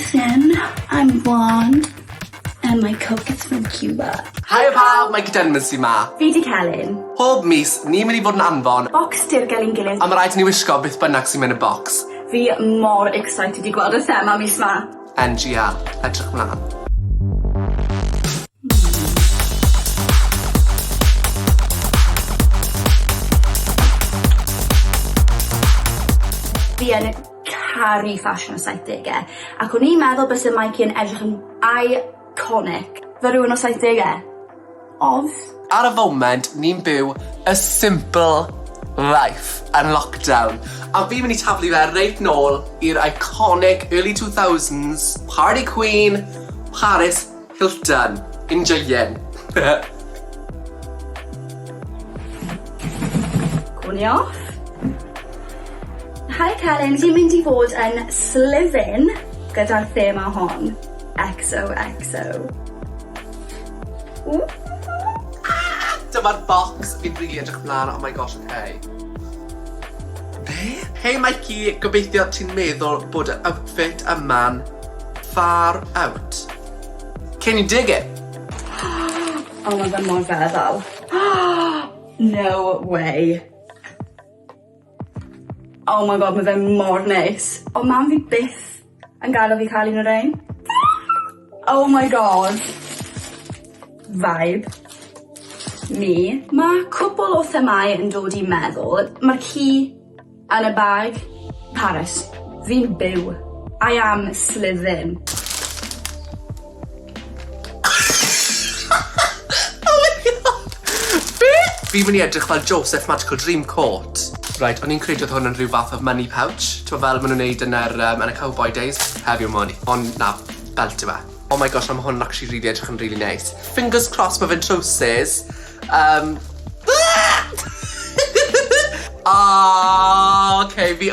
Ethan, I'm blonde, and my coke is from Cuba. Hiya pawb, mae Gydynmys i ma. Fi di Celyn. Pob mis, ni'n mynd i fod yn anfon, Bocs dirgel i'n gilydd. a mae rhaid i ni wisgo beth bynnag sy'n mynd y bocs. Fi mor excited i gweld y thema mis ma. NGL, edrych mlaen. Fi yn caru fashion o 70au, ac o'n i'n meddwl bys y Mikey yn edrych yn iconic fe rhywun o 70au. Odd. Ar y foment, ni'n byw a simple life yn lockdown. A fi'n mynd i taflu fe reit nôl i'r iconic early 2000s party queen, Paris Hilton, enjoyin'. Cwni off. Hi Celyn, fi'n mynd i fod yn slifin gyda'r thema hon. XOXO. Dyma'r bocs fi'n rili edrych mlaen, oh my gosh, okay. Hey Mikey, gobeithio ti'n meddwl bod y outfit yma'n far out. Can you dig it? Oh my god, mor feddwl. No way. Oh my god, mae fe mor neis. O mam fi byth yn gadael fi cael un o'r ein. Oh my god. Vibe. Mi. Mae cwbl o themau yn dod i meddwl. Mae'r ci yn y bag. Paris. Fi'n byw. I am slivin. Fi'n mynd i edrych fel Joseph Magical Dream Coat. Right, o'n i'n credu oedd hwn yn rhyw fath o money pouch. Ti'n fel maen nhw'n neud yn y cowboy days. Have your money. Ond na, belt yw e. Oh my gosh, mae hwn actually really edrych yn really nice. Fingers crossed mae fe'n trowsus.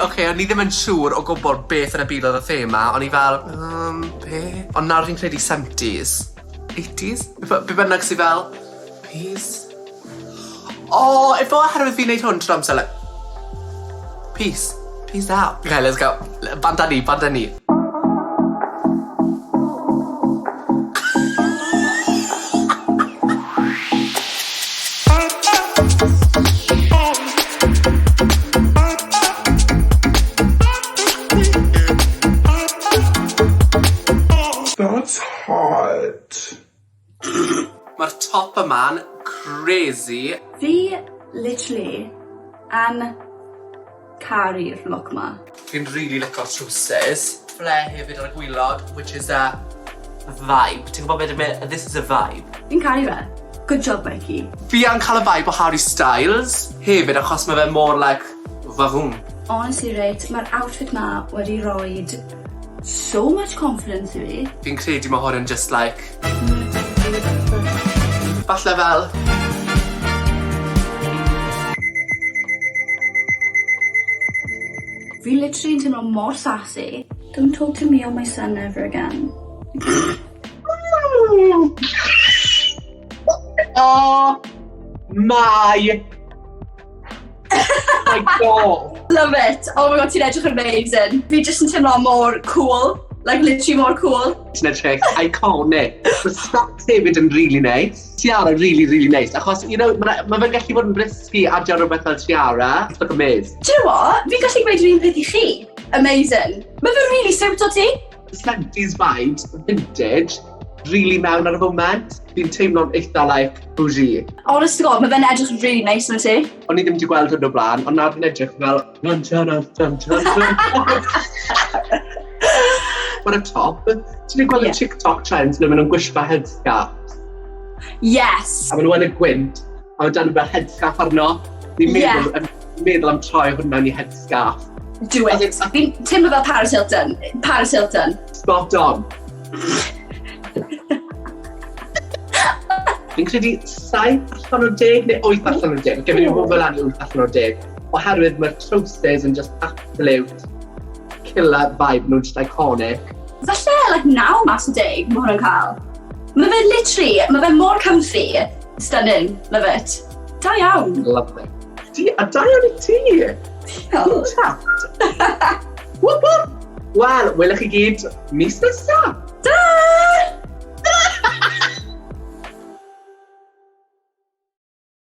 Okay, o'n i ddim yn siŵr o gwybod beth yn y byd oedd y thema. O'n i fel, be? Ond nawr fi'n credu 70s. 80s? Be bynnag sy'n fel, peace. Oh, if o oherwydd fi'n neud hwn trwy'r amser, like, peace. Peace out. Okay, let's go. Banda ni. That's hot. Mae'r top yma'n crazy. Fi, literally, yn caru'r look ma. Fi'n really licio'r trowsus. Fle hefyd ar y gwylod, which is a vibe. Ti'n gwybod beth dwi'n meddwl? This is a vibe. Fi'n caru fe. Good job, Mikey. Fi yn cael y vibe o Harry Styles. Hefyd, achos mae fe mor, like, vavoom. Honestly, reit, mae'r outfit ma wedi roed so much confidence i fi. Fi'n credu mae hwn yn just like... Falle fel... Fi literally yn teimlo mor sassy. Don't talk to me or my son ever again. Oh my god. Love it. Oh my god, ti'n edrych amazing. Fi just yn teimlo mor cool. Like, literally more cool. Ti'n edrych iconic. The straps hefyd yn really nice. Tiara really, really nice. Achos, you know, mae fe'n gallu bod yn brisky adio rhywbeth fel tiara. Look amazing. Do you know what? Fi'n gallu gweud yr un peth i chi. Amazing. Mae fe'n really suit o ti. 70s vibes, vintage, really mewn ar y foment. Fi'n teimlo'n eitha, like, bougie. Honest to God, mae fe'n edrych really nice na ti. O'n i ddim wedi gweld hwn o blaen, ond nawr fi'n edrych fel... What a top. Ti'n ei gweld y TikTok trends na maen nhw'n gwisgo headscarf? Yes. A maen nhw yn y gwynt, a dan fel headscarf arno. Ni'n meddwl am troi hwnna i headscarf. Do it. Fi'n teimlo fel Paris Hilton. Paris Hilton. Spot on. Fi'n credu 7 allan o 10 neu 8 allan o 10. Gefyn ni'n fod fel anu 8 allan o 10. Oherwydd mae'r trowsus yn just absolute killer vibe nhw'n just iconic. Falle, like, 9 mas o 10 mae hwn yn cael. Mae fe literally, mae fe mor comfy. Stunning. Love it. Da iawn. Love it. A da iawn i ti. Diolch. Whoop whoop. Wel, welwch chi gyd mis nesa.